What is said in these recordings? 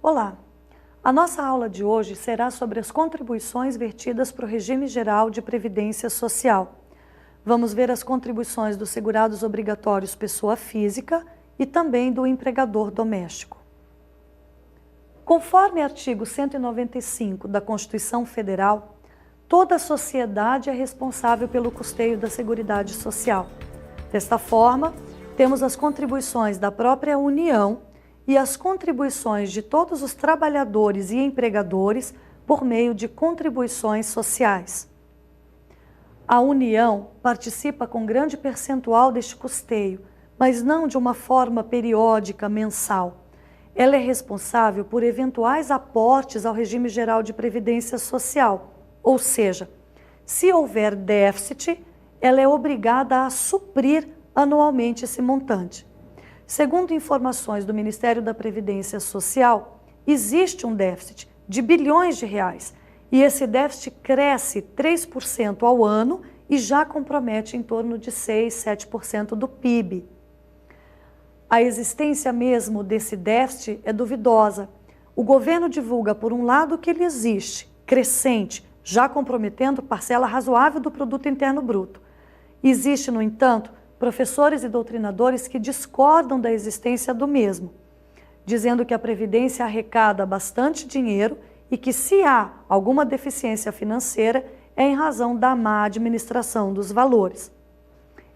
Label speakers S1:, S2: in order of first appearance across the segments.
S1: Olá! A nossa aula de hoje será sobre as contribuições vertidas para o Regime Geral de Previdência Social. Vamos ver as contribuições dos segurados obrigatórios pessoa física e também do empregador doméstico. Conforme artigo 195 da Constituição Federal, toda a sociedade é responsável pelo custeio da Seguridade Social. Desta forma, temos as contribuições da própria União e as contribuições de todos os trabalhadores e empregadores por meio de contribuições sociais. A União participa com grande percentual deste custeio, mas não de uma forma periódica, mensal. Ela é responsável por eventuais aportes ao regime geral de previdência social, ou seja, se houver déficit, ela é obrigada a suprir anualmente esse montante. Segundo informações do Ministério da Previdência Social, existe um déficit de bilhões de reais e esse déficit cresce 3% ao ano e já compromete em torno de 6, 7% do PIB. A existência mesmo desse déficit é duvidosa. O governo divulga, por um lado, que ele existe, crescente, já comprometendo parcela razoável do produto interno bruto. Existe, no entanto, professores e doutrinadores que discordam da existência do mesmo, dizendo que a Previdência arrecada bastante dinheiro e que, se há alguma deficiência financeira, é em razão da má administração dos valores.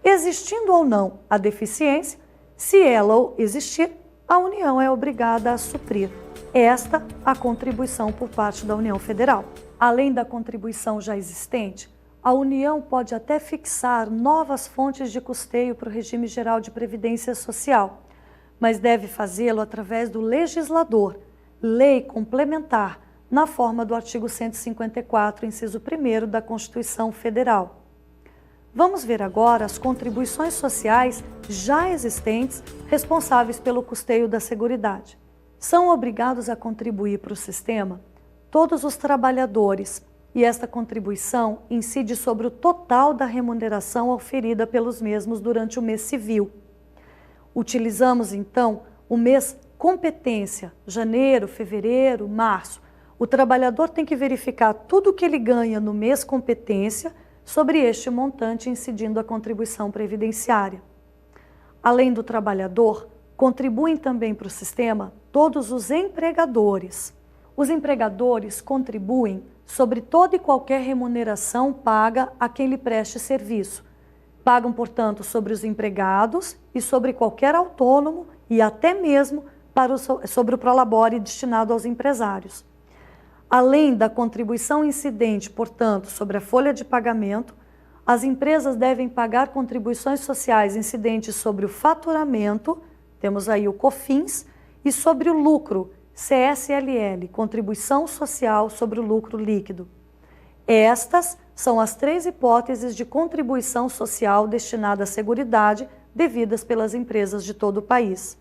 S1: Existindo ou não a deficiência, se ela existir, a União é obrigada a suprir esta a contribuição por parte da União Federal. Além da contribuição já existente, a União pode até fixar novas fontes de custeio para o regime geral de previdência social, mas deve fazê-lo através do legislador, lei complementar, na forma do artigo 154, inciso 1º da Constituição Federal. Vamos ver agora as contribuições sociais já existentes responsáveis pelo custeio da Seguridade. São obrigados a contribuir para o sistema todos os trabalhadores, e esta contribuição incide sobre o total da remuneração oferida pelos mesmos durante o mês civil. Utilizamos, então, o mês competência, janeiro, fevereiro, março. O trabalhador tem que verificar tudo o que ele ganha no mês competência sobre este montante, incidindo a contribuição previdenciária. Além do trabalhador, contribuem também para o sistema todos os empregadores. Os empregadores contribuem sobre toda e qualquer remuneração paga a quem lhe preste serviço. Pagam, portanto, sobre os empregados e sobre qualquer autônomo e até mesmo sobre o prolabore destinado aos empresários. Além da contribuição incidente, portanto, sobre a folha de pagamento, as empresas devem pagar contribuições sociais incidentes sobre o faturamento, temos aí o COFINS, e sobre o lucro, CSLL, Contribuição Social sobre o Lucro Líquido. Estas são as 3 hipóteses de contribuição social destinada à Seguridade devidas pelas empresas de todo o país.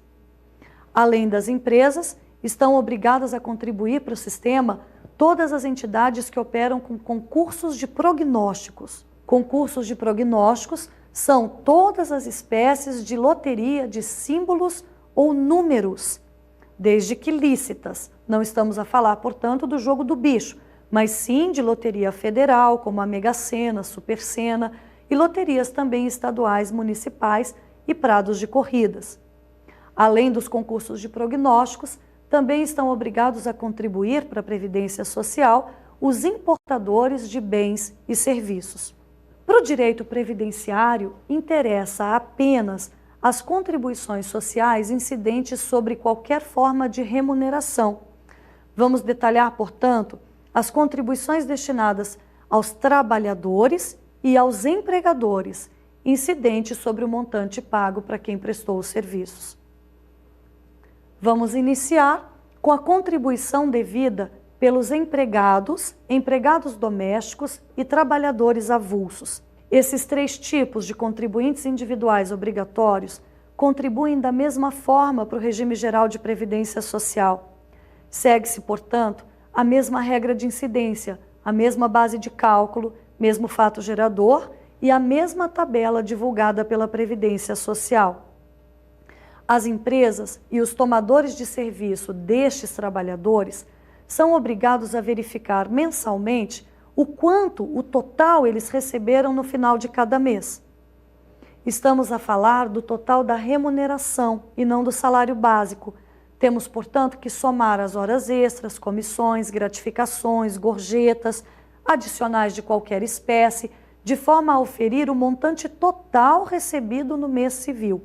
S1: Além das empresas, estão obrigadas a contribuir para o sistema todas as entidades que operam com concursos de prognósticos. Concursos de prognósticos são todas as espécies de loteria de símbolos ou números, desde que lícitas. Não estamos a falar, portanto, do jogo do bicho, mas sim de loteria federal, como a Mega Sena, Super Sena, e loterias também estaduais, municipais e prados de corridas. Além dos concursos de prognósticos, também estão obrigados a contribuir para a Previdência Social os importadores de bens e serviços. Para o direito previdenciário, interessa apenas as contribuições sociais incidentes sobre qualquer forma de remuneração. Vamos detalhar, portanto, as contribuições destinadas aos trabalhadores e aos empregadores, incidentes sobre o montante pago para quem prestou os serviços. Vamos iniciar com a contribuição devida pelos empregados, empregados domésticos e trabalhadores avulsos. Esses 3 tipos de contribuintes individuais obrigatórios contribuem da mesma forma para o regime geral de previdência social. Segue-se, portanto, a mesma regra de incidência, a mesma base de cálculo, mesmo fato gerador e a mesma tabela divulgada pela Previdência Social. As empresas e os tomadores de serviço destes trabalhadores são obrigados a verificar mensalmente o quanto o total eles receberam no final de cada mês. Estamos a falar do total da remuneração e não do salário básico. Temos, portanto, que somar as horas extras, comissões, gratificações, gorjetas, adicionais de qualquer espécie, de forma a oferir o montante total recebido no mês civil.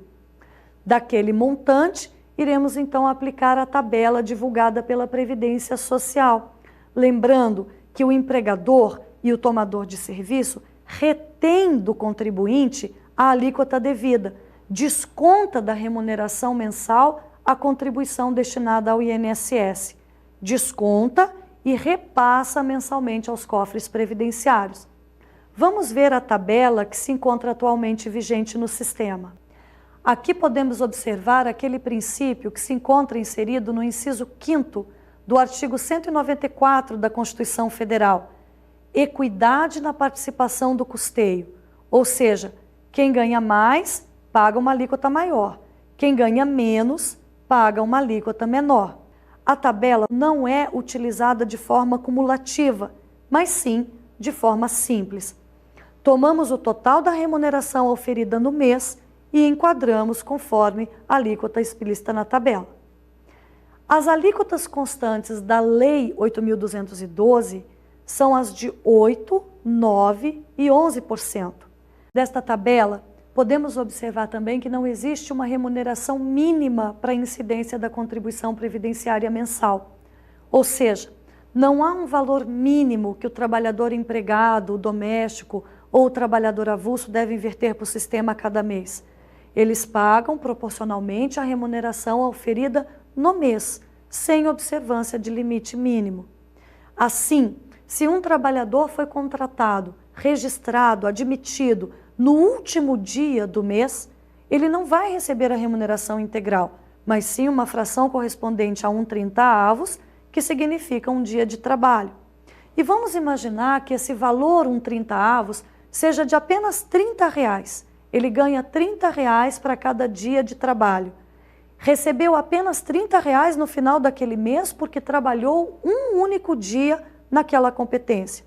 S1: Daquele montante, iremos então aplicar a tabela divulgada pela Previdência Social, lembrando que o empregador e o tomador de serviço retém do contribuinte a alíquota devida, desconta da remuneração mensal a contribuição destinada ao INSS, desconta e repassa mensalmente aos cofres previdenciários. Vamos ver a tabela que se encontra atualmente vigente no sistema. Aqui podemos observar aquele princípio que se encontra inserido no inciso 5º do artigo 194 da Constituição Federal, equidade na participação do custeio, ou seja, quem ganha mais paga uma alíquota maior, quem ganha menos paga uma alíquota menor. A tabela não é utilizada de forma cumulativa, mas sim de forma simples. Tomamos o total da remuneração oferida no mês e enquadramos conforme a alíquota explícita na tabela. As alíquotas constantes da Lei 8.212 são as de 8%, 9% e 11%. Desta tabela, podemos observar também que não existe uma remuneração mínima para a incidência da contribuição previdenciária mensal. Ou seja, não há um valor mínimo que o trabalhador empregado, o doméstico ou o trabalhador avulso devem verter para o sistema a cada mês. Eles pagam proporcionalmente a remuneração oferida no mês, sem observância de limite mínimo. Assim, se um trabalhador foi contratado, registrado, admitido no último dia do mês, ele não vai receber a remuneração integral, mas sim uma fração correspondente a 1/30, que significa um dia de trabalho. E vamos imaginar que esse valor, 1/30, seja de apenas R$30. Ele ganha R$30 para cada dia de trabalho. Recebeu apenas R$30 no final daquele mês porque trabalhou um único dia naquela competência.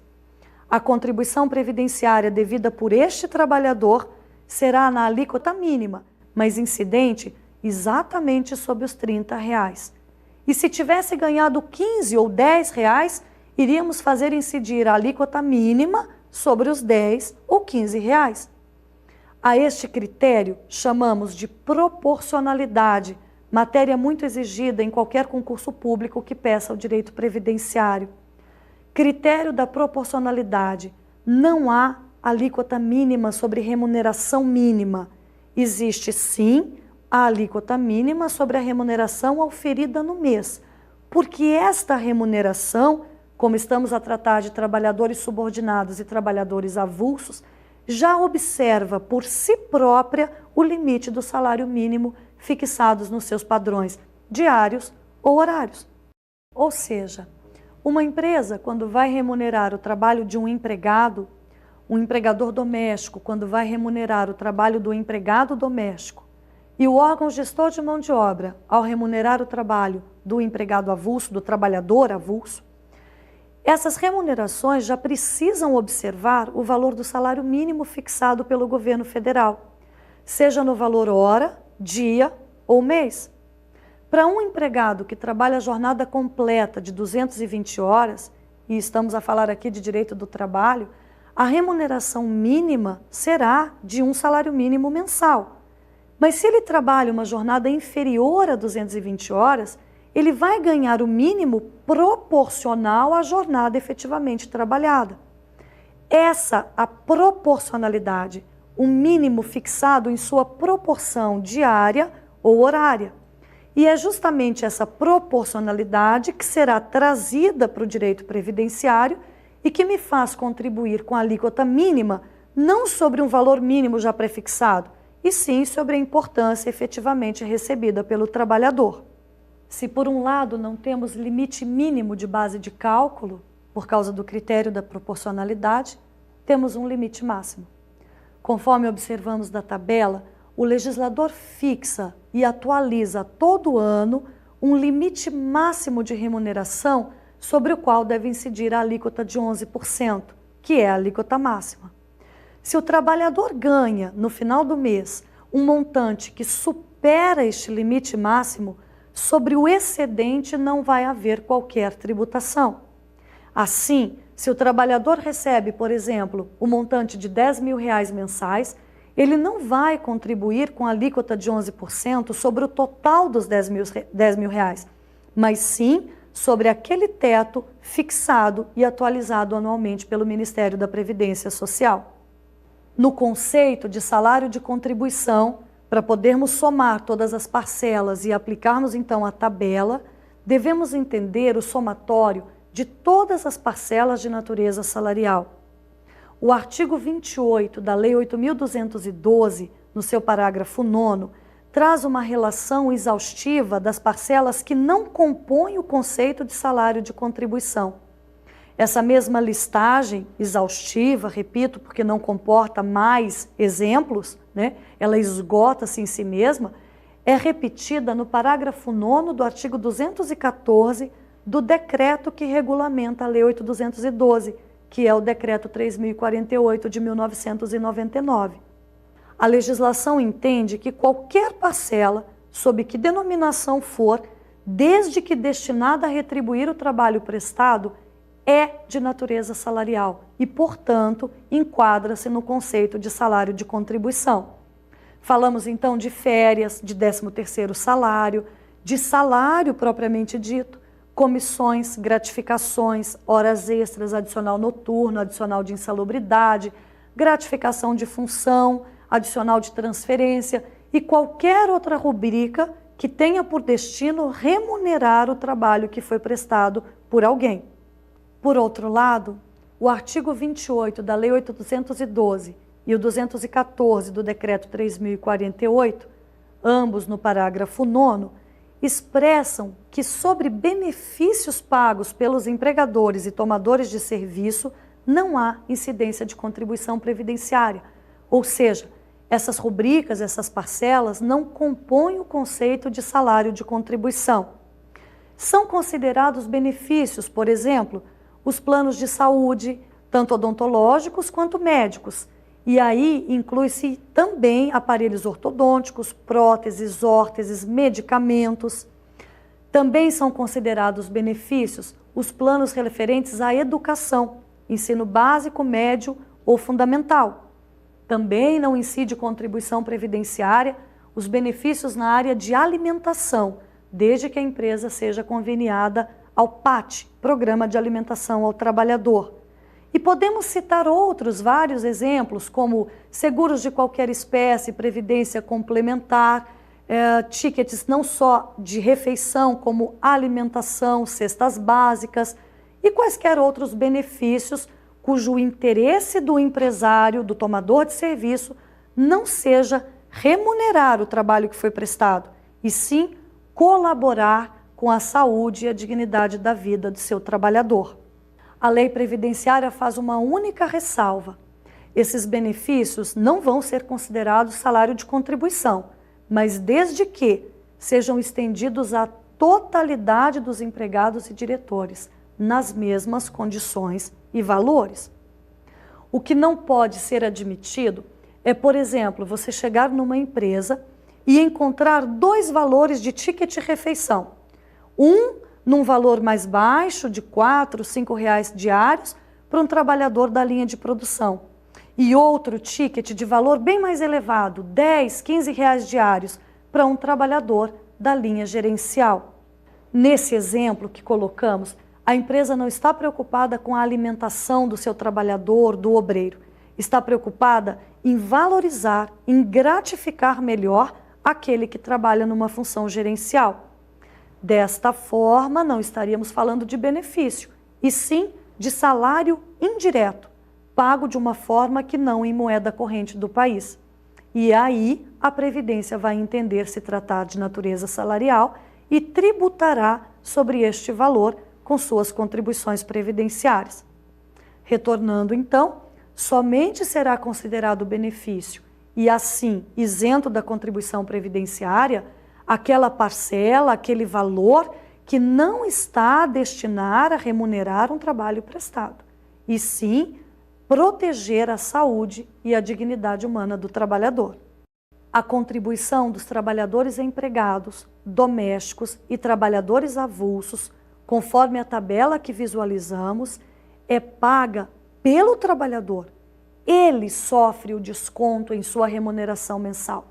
S1: A contribuição previdenciária devida por este trabalhador será na alíquota mínima, mas incidente exatamente sobre os R$30. E se tivesse ganhado 15 ou 10 reais, iríamos fazer incidir a alíquota mínima sobre os 10 ou 15 reais. A este critério chamamos de proporcionalidade, matéria muito exigida em qualquer concurso público que peça o direito previdenciário. Critério da proporcionalidade: não há alíquota mínima sobre remuneração mínima. Existe sim a alíquota mínima sobre a remuneração oferida no mês, porque esta remuneração, como estamos a tratar de trabalhadores subordinados e trabalhadores avulsos, já observa por si própria o limite do salário mínimo fixados nos seus padrões diários ou horários. Ou seja, uma empresa, quando vai remunerar o trabalho de um empregado, um empregador doméstico, quando vai remunerar o trabalho do empregado doméstico, e o órgão gestor de mão de obra, ao remunerar o trabalho do empregado avulso, do trabalhador avulso, essas remunerações já precisam observar o valor do salário mínimo fixado pelo governo federal, seja no valor hora, dia ou mês. Para um empregado que trabalha a jornada completa de 220 horas, e estamos a falar aqui de direito do trabalho, a remuneração mínima será de um salário mínimo mensal. Mas se ele trabalha uma jornada inferior a 220 horas, ele vai ganhar o mínimo proporcional à jornada efetivamente trabalhada. Essa, a proporcionalidade, o mínimo fixado em sua proporção diária ou horária. E é justamente essa proporcionalidade que será trazida para o direito previdenciário e que me faz contribuir com a alíquota mínima, não sobre um valor mínimo já prefixado, e sim sobre a importância efetivamente recebida pelo trabalhador. Se por um lado não temos limite mínimo de base de cálculo, por causa do critério da proporcionalidade, temos um limite máximo. Conforme observamos da tabela, o legislador fixa e atualiza todo ano um limite máximo de remuneração sobre o qual deve incidir a alíquota de 11%, que é a alíquota máxima. Se o trabalhador ganha, no final do mês, um montante que supera este limite máximo, sobre o excedente não vai haver qualquer tributação. Assim, se o trabalhador recebe, por exemplo, o montante de R$10 mil mensais, ele não vai contribuir com a alíquota de 11% sobre o total dos R$10 mil, mas sim sobre aquele teto fixado e atualizado anualmente pelo Ministério da Previdência Social. No conceito de salário de contribuição, para podermos somar todas as parcelas e aplicarmos então a tabela, devemos entender o somatório de todas as parcelas de natureza salarial. O artigo 28 da Lei 8.212, no seu parágrafo 9º, traz uma relação exaustiva das parcelas que não compõem o conceito de salário de contribuição. Essa mesma listagem exaustiva, repito, porque não comporta mais exemplos, né? Ela esgota-se em si mesma, é repetida no parágrafo 9º do artigo 214 do decreto que regulamenta a Lei 8.212, que é o Decreto 3.048 de 1999. A legislação entende que qualquer parcela, sob que denominação for, desde que destinada a retribuir o trabalho prestado, é de natureza salarial e, portanto, enquadra-se no conceito de salário de contribuição. Falamos então de férias, de 13º salário, de salário propriamente dito, comissões, gratificações, horas extras, adicional noturno, adicional de insalubridade, gratificação de função, adicional de transferência e qualquer outra rubrica que tenha por destino remunerar o trabalho que foi prestado por alguém. Por outro lado, o artigo 28 da Lei 8.212 e o 214 do Decreto 3.048, ambos no parágrafo 9º, expressam que sobre benefícios pagos pelos empregadores e tomadores de serviço não há incidência de contribuição previdenciária, ou seja, essas rubricas, essas parcelas não compõem o conceito de salário de contribuição. São considerados benefícios, por exemplo, os planos de saúde, tanto odontológicos quanto médicos, e aí inclui-se também aparelhos ortodônticos, próteses, órteses, medicamentos. Também são considerados benefícios os planos referentes à educação, ensino básico, médio ou fundamental. Também não incide contribuição previdenciária os benefícios na área de alimentação, desde que a empresa seja conveniada ao PAT, Programa de Alimentação ao Trabalhador. E podemos citar outros vários exemplos, como seguros de qualquer espécie, previdência complementar, tickets não só de refeição, como alimentação, cestas básicas e quaisquer outros benefícios cujo interesse do empresário, do tomador de serviço, não seja remunerar o trabalho que foi prestado, e sim colaborar com a saúde e a dignidade da vida do seu trabalhador. A lei previdenciária faz uma única ressalva. Esses benefícios não vão ser considerados salário de contribuição, mas desde que sejam estendidos à totalidade dos empregados e diretores, nas mesmas condições e valores. O que não pode ser admitido é, por exemplo, você chegar numa empresa e encontrar dois valores de ticket refeição. Um num valor mais baixo, de R$ 4, R$ 5 diários, para um trabalhador da linha de produção. E outro ticket de valor bem mais elevado, R$ 10, R$ 15 diários, para um trabalhador da linha gerencial. Nesse exemplo que colocamos, a empresa não está preocupada com a alimentação do seu trabalhador, do obreiro. Está preocupada em valorizar, em gratificar melhor aquele que trabalha numa função gerencial. Desta forma, não estaríamos falando de benefício, e sim de salário indireto, pago de uma forma que não em moeda corrente do país. E aí a Previdência vai entender se tratar de natureza salarial e tributará sobre este valor com suas contribuições previdenciárias. Retornando então, somente será considerado benefício e assim isento da contribuição previdenciária aquela parcela, aquele valor que não está a destinar a remunerar um trabalho prestado, e sim proteger a saúde e a dignidade humana do trabalhador. A contribuição dos trabalhadores empregados, domésticos e trabalhadores avulsos, conforme a tabela que visualizamos, é paga pelo trabalhador. Ele sofre o desconto em sua remuneração mensal,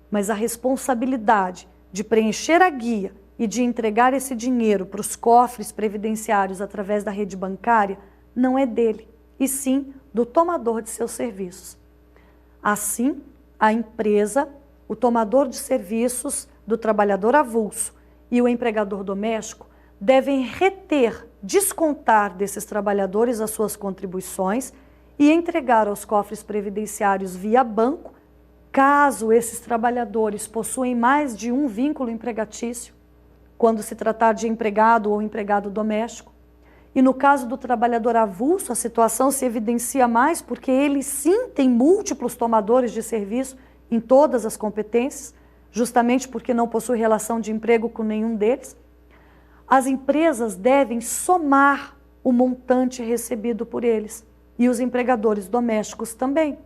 S1: mas a responsabilidade de preencher a guia e de entregar esse dinheiro para os cofres previdenciários através da rede bancária não é dele, e sim do tomador de seus serviços. Assim, a empresa, o tomador de serviços do trabalhador avulso e o empregador doméstico devem reter, descontar desses trabalhadores as suas contribuições e entregar aos cofres previdenciários via banco, caso esses trabalhadores possuem mais de um vínculo empregatício, quando se tratar de empregado ou empregado doméstico. E no caso do trabalhador avulso, a situação se evidencia mais porque ele sim tem múltiplos tomadores de serviço em todas as competências, justamente porque não possui relação de emprego com nenhum deles. As empresas devem somar o montante recebido por eles e os empregadores domésticos também.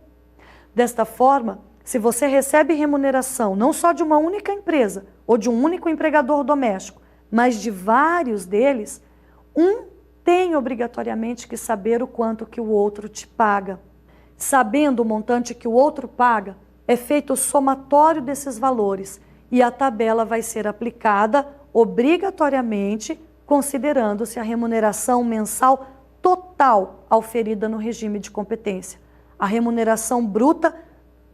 S1: Desta forma, se você recebe remuneração não só de uma única empresa ou de um único empregador doméstico, mas de vários deles, um tem obrigatoriamente que saber o quanto que o outro te paga. Sabendo o montante que o outro paga, é feito o somatório desses valores e a tabela vai ser aplicada obrigatoriamente, considerando-se a remuneração mensal total auferida no regime de competência, a remuneração bruta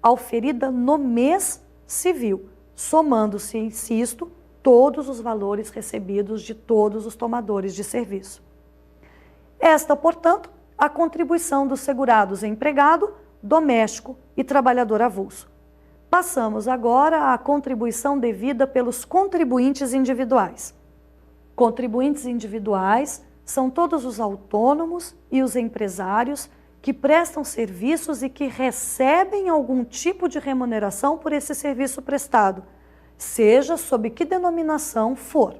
S1: auferida no mês civil, somando-se, insisto, todos os valores recebidos de todos os tomadores de serviço. Esta, portanto, a contribuição dos segurados empregado, doméstico e trabalhador avulso. Passamos agora à contribuição devida pelos contribuintes individuais. Contribuintes individuais são todos os autônomos e os empresários que prestam serviços e que recebem algum tipo de remuneração por esse serviço prestado, seja sob que denominação for.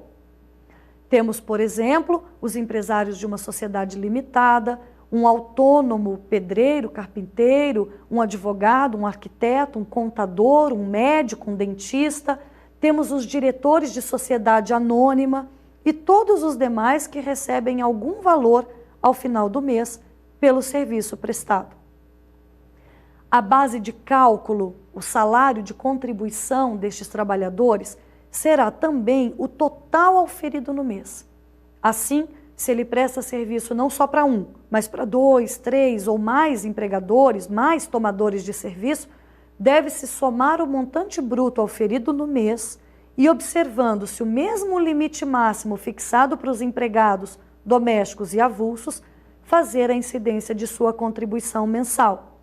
S1: Temos, por exemplo, os empresários de uma sociedade limitada, um autônomo pedreiro, carpinteiro, um advogado, um arquiteto, um contador, um médico, um dentista. Temos os diretores de sociedade anônima e todos os demais que recebem algum valor ao final do mês pelo serviço prestado. A base de cálculo, o salário de contribuição destes trabalhadores, será também o total auferido no mês. Assim, se ele presta serviço não só para um, mas para 2, 3 ou mais empregadores, mais tomadores de serviço, deve-se somar o montante bruto auferido no mês e, observando-se o mesmo limite máximo fixado para os empregados, domésticos e avulsos, fazer a incidência de sua contribuição mensal.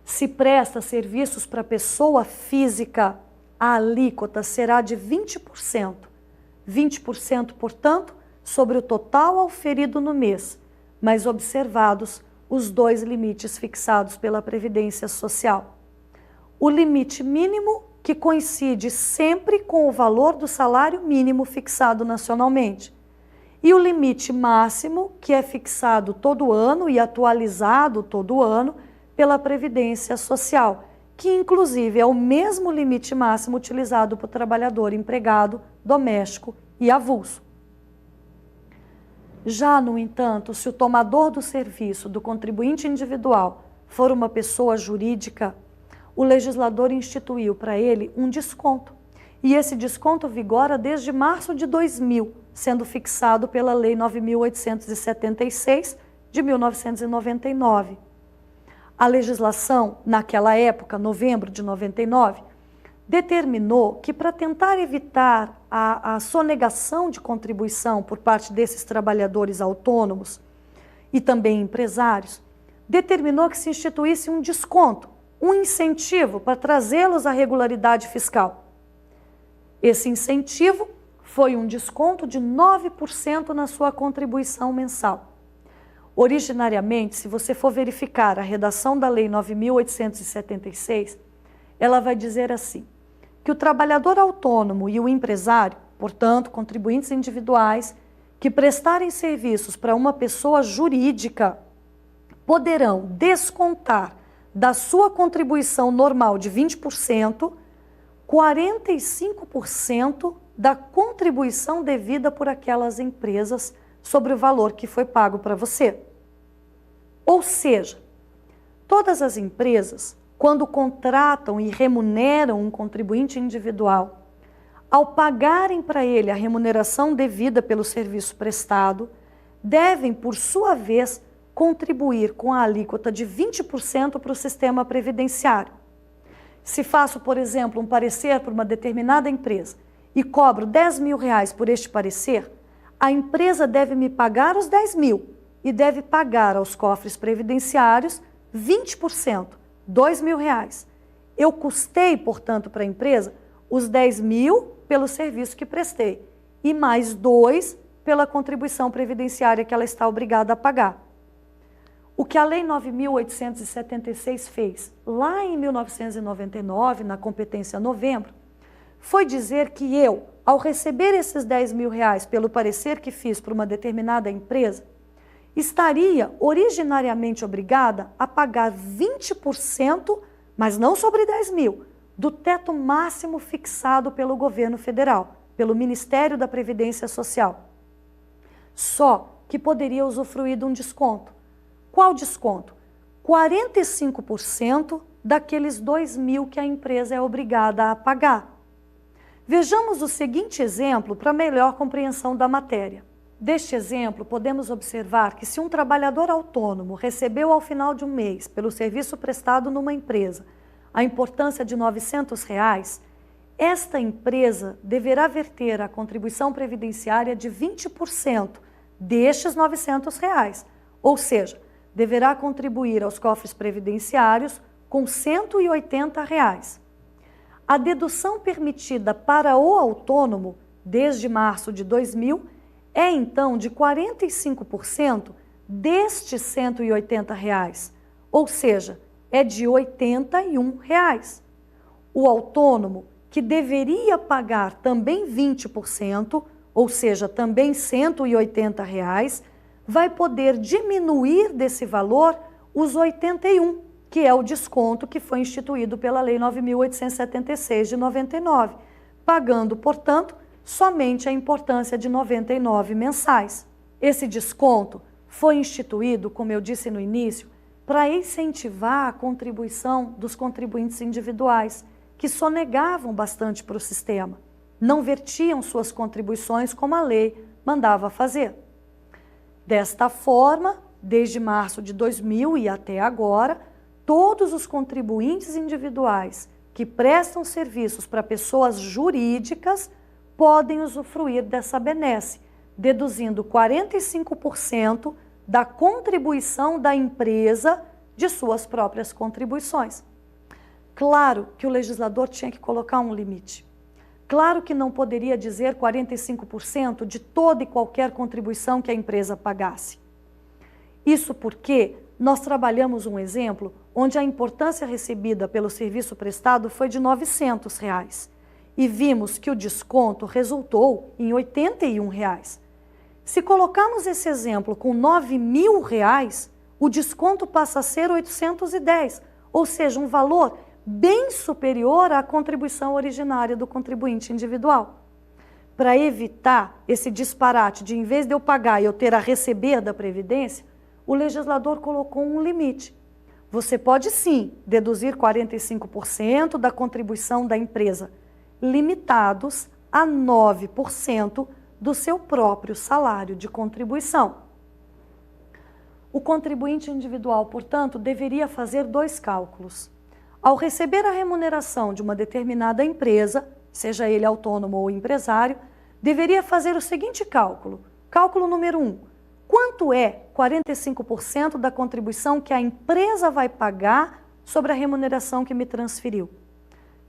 S1: Se presta serviços para pessoa física, a alíquota será de 20%. 20%, portanto, sobre o total auferido no mês, mas observados os dois limites fixados pela Previdência Social. O limite mínimo, que coincide sempre com o valor do salário mínimo fixado nacionalmente, e o limite máximo, que é fixado todo ano e atualizado todo ano pela Previdência Social, que inclusive é o mesmo limite máximo utilizado para o trabalhador empregado, doméstico e avulso. Já, no entanto, se o tomador do serviço do contribuinte individual for uma pessoa jurídica, o legislador instituiu para ele um desconto. E esse desconto vigora desde março de 2000, sendo fixado pela Lei 9.876 de 1999. A legislação, naquela época, novembro de 99, determinou que, para tentar evitar a sonegação de contribuição por parte desses trabalhadores autônomos e também empresários, determinou que se instituísse um desconto, um incentivo para trazê-los à regularidade fiscal. Esse incentivo foi um desconto de 9% na sua contribuição mensal. Originariamente, se você for verificar a redação da Lei 9.876, ela vai dizer assim, que o trabalhador autônomo e o empresário, portanto, contribuintes individuais, que prestarem serviços para uma pessoa jurídica, poderão descontar da sua contribuição normal de 20%, 45% da contribuição devida por aquelas empresas sobre o valor que foi pago para você. Ou seja, todas as empresas, quando contratam e remuneram um contribuinte individual, ao pagarem para ele a remuneração devida pelo serviço prestado, devem, por sua vez, contribuir com a alíquota de 20% para o sistema previdenciário. Se faço, por exemplo, um parecer para uma determinada empresa e cobro R$10.000 por este parecer, a empresa deve me pagar os 10.000 e deve pagar aos cofres previdenciários 20%, R$2.000. Eu custei, portanto, para a empresa os 10.000 pelo serviço que prestei e mais 2 pela contribuição previdenciária que ela está obrigada a pagar. O que a Lei 9.876 fez lá em 1999, na competência novembro, foi dizer que eu, ao receber esses R$10.000 pelo parecer que fiz para uma determinada empresa, estaria originariamente obrigada a pagar 20%, mas não sobre 10.000, do teto máximo fixado pelo governo federal, pelo Ministério da Previdência Social. Só que poderia usufruir de um desconto. Qual desconto? 45% daqueles 2.000 que a empresa é obrigada a pagar. Vejamos o seguinte exemplo para melhor compreensão da matéria. Deste exemplo, podemos observar que se um trabalhador autônomo recebeu ao final de um mês, pelo serviço prestado numa empresa, a importância de R$900, esta empresa deverá verter a contribuição previdenciária de 20% destes R$900, ou seja, deverá contribuir aos cofres previdenciários com R$180. A dedução permitida para o autônomo, desde março de 2000, é então de 45% destes R$180, ou seja, é de R$81. O autônomo, que deveria pagar também 20%, ou seja, também R$180, vai poder diminuir desse valor os 81, que é o desconto que foi instituído pela Lei 9.876 de 99, pagando, portanto, somente a importância de 99 mensais. Esse desconto foi instituído, como eu disse no início, para incentivar a contribuição dos contribuintes individuais, que sonegavam bastante para o sistema, não vertiam suas contribuições como a lei mandava fazer. Desta forma, desde março de 2000 e até agora, todos os contribuintes individuais que prestam serviços para pessoas jurídicas podem usufruir dessa benesse, deduzindo 45% da contribuição da empresa de suas próprias contribuições. Claro que o legislador tinha que colocar um limite. Claro que não poderia dizer 45% de toda e qualquer contribuição que a empresa pagasse. Isso porque nós trabalhamos um exemplo onde a importância recebida pelo serviço prestado foi de R$900 e vimos que o desconto resultou em R$81. Se colocarmos esse exemplo com R$9.000, o desconto passa a ser 810, ou seja, um valor bem superior à contribuição originária do contribuinte individual. Para evitar esse disparate de, em vez de eu pagar, eu ter a receber da Previdência, o legislador colocou um limite. Você pode sim deduzir 45% da contribuição da empresa, limitados a 9% do seu próprio salário de contribuição. O contribuinte individual, portanto, deveria fazer 2 cálculos. Ao receber a remuneração de uma determinada empresa, seja ele autônomo ou empresário, deveria fazer o seguinte cálculo. Cálculo número 1. Quanto é 45% da contribuição que a empresa vai pagar sobre a remuneração que me transferiu?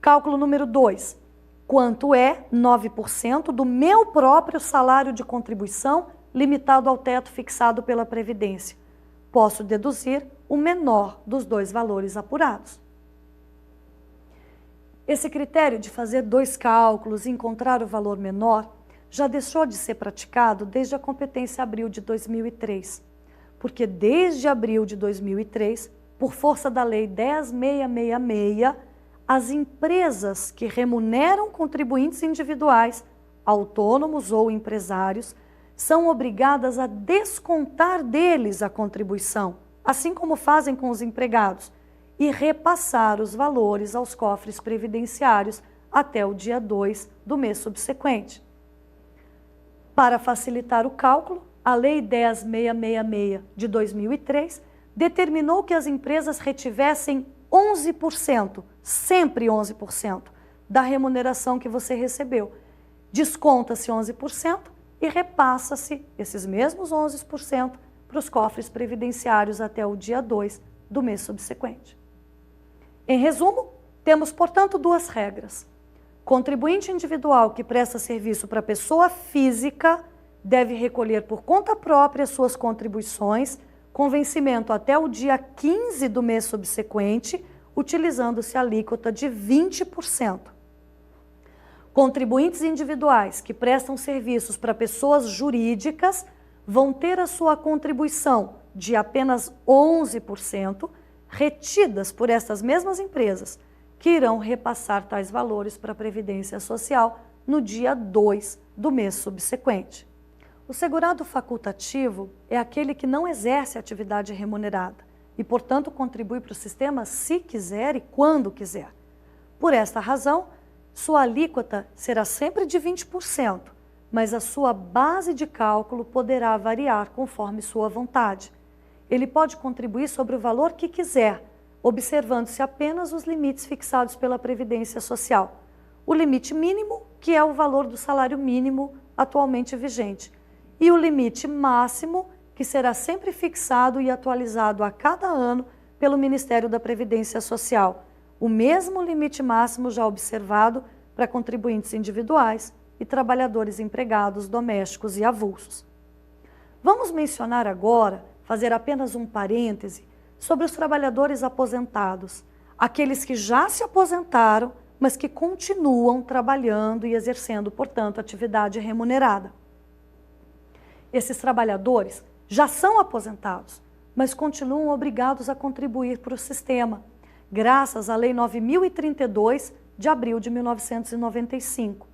S1: Cálculo número 2. Quanto é 9% do meu próprio salário de contribuição limitado ao teto fixado pela Previdência? posso deduzir o menor dos dois valores apurados. Esse critério de fazer dois cálculos e encontrar o valor menor já deixou de ser praticado desde a competência abril de 2003, porque desde abril de 2003, por força da Lei 10.666, as empresas que remuneram contribuintes individuais, autônomos ou empresários, são obrigadas a descontar deles a contribuição, assim como fazem com os empregados, e repassar os valores aos cofres previdenciários até o dia 2 do mês subsequente. Para facilitar o cálculo, a Lei 10.666 de 2003 determinou que as empresas retivessem 11%, sempre 11%, da remuneração que você recebeu. Desconta-se 11% e repassa-se esses mesmos 11% para os cofres previdenciários até o dia 2 do mês subsequente. Em resumo, temos, portanto, duas regras. Contribuinte individual que presta serviço para pessoa física deve recolher por conta própria suas contribuições, com vencimento até o dia 15 do mês subsequente, utilizando-se a alíquota de 20%. Contribuintes individuais que prestam serviços para pessoas jurídicas vão ter a sua contribuição de apenas 11%, retidas por essas mesmas empresas, que irão repassar tais valores para a Previdência Social no dia 2 do mês subsequente. O segurado facultativo é aquele que não exerce atividade remunerada e, portanto, contribui para o sistema se quiser e quando quiser. Por esta razão, sua alíquota será sempre de 20%, mas a sua base de cálculo poderá variar conforme sua vontade. Ele pode contribuir sobre o valor que quiser, observando-se apenas os limites fixados pela Previdência Social. O limite mínimo, que é o valor do salário mínimo atualmente vigente, e o limite máximo, que será sempre fixado e atualizado a cada ano pelo Ministério da Previdência Social. O mesmo limite máximo já observado para contribuintes individuais e trabalhadores empregados, domésticos e avulsos. Vamos mencionar agora, fazer apenas um parêntese, sobre os trabalhadores aposentados, aqueles que já se aposentaram, mas que continuam trabalhando e exercendo, portanto, atividade remunerada. Esses trabalhadores já são aposentados, mas continuam obrigados a contribuir para o sistema, graças à Lei 9.032 de abril de 1995.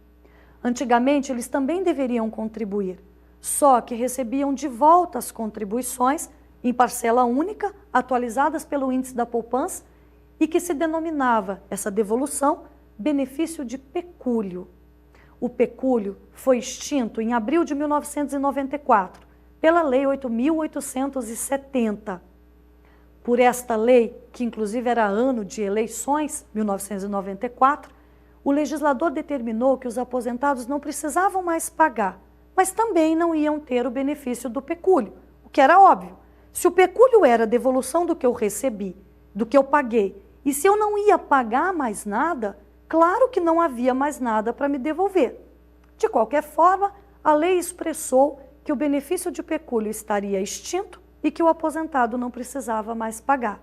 S1: Antigamente, eles também deveriam contribuir, só que recebiam de volta as contribuições em parcela única, atualizadas pelo índice da poupança, e que se denominava essa devolução benefício de pecúlio. O pecúlio foi extinto em abril de 1994, pela Lei 8.870. Por esta lei, que inclusive era ano de eleições, 1994, o legislador determinou que os aposentados não precisavam mais pagar, mas também não iam ter o benefício do pecúlio, o que era óbvio. Se o pecúlio era a devolução do que eu recebi, do que eu paguei, e se eu não ia pagar mais nada, claro que não havia mais nada para me devolver. De qualquer forma, a lei expressou que o benefício de pecúlio estaria extinto e que o aposentado não precisava mais pagar.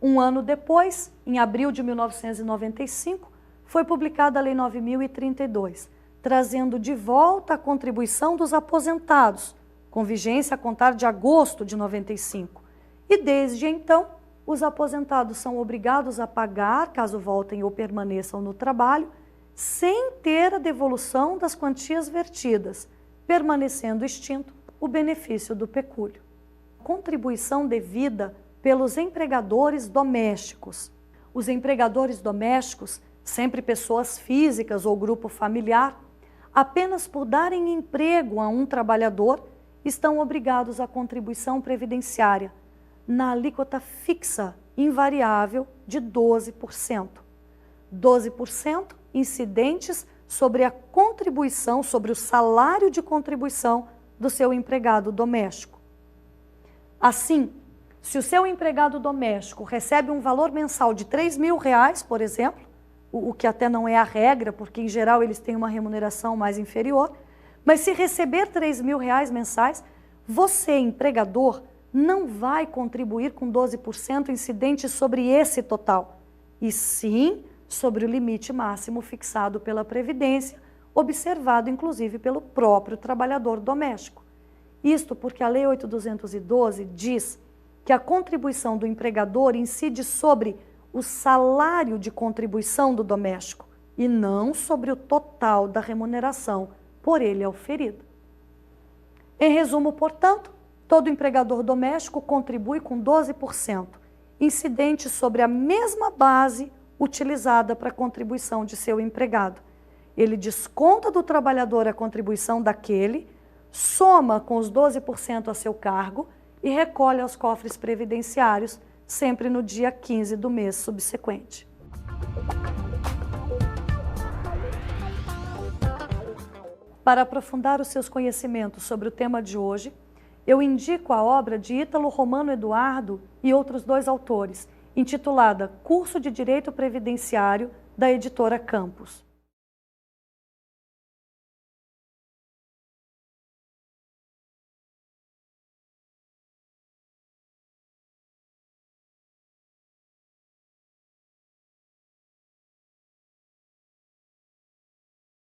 S1: Um ano depois, em abril de 1995, foi publicada a Lei 9.032, trazendo de volta a contribuição dos aposentados, com vigência a contar de agosto de 95. E desde então, os aposentados são obrigados a pagar, caso voltem ou permaneçam no trabalho, sem ter a devolução das quantias vertidas, permanecendo extinto o benefício do pecúlio. Contribuição devida pelos empregadores domésticos. Os empregadores domésticos, sempre pessoas físicas ou grupo familiar, apenas por darem emprego a um trabalhador, estão obrigados à contribuição previdenciária, na alíquota fixa, invariável, de 12%. 12% incidentes sobre a contribuição, sobre o salário de contribuição do seu empregado doméstico. Assim, se o seu empregado doméstico recebe um valor mensal de R$3.000, por exemplo, o que até não é a regra, porque em geral eles têm uma remuneração mais inferior, mas se receber R$3.000 mensais, você, empregador, não vai contribuir com 12% incidente sobre esse total, e sim sobre o limite máximo fixado pela Previdência, observado inclusive pelo próprio trabalhador doméstico. Isto porque a Lei 8.212 diz que a contribuição do empregador incide sobre o salário de contribuição do doméstico e não sobre o total da remuneração por ele auferido. Em resumo, portanto, todo empregador doméstico contribui com 12%, incidente sobre a mesma base utilizada para a contribuição de seu empregado. Ele desconta do trabalhador a contribuição daquele, soma com os 12% a seu cargo e recolhe aos cofres previdenciários sempre no dia 15 do mês subsequente. Para aprofundar os seus conhecimentos sobre o tema de hoje, eu indico a obra de Ítalo Romano Eduardo e outros 2 autores, intitulada Curso de Direito Previdenciário, da editora Campos.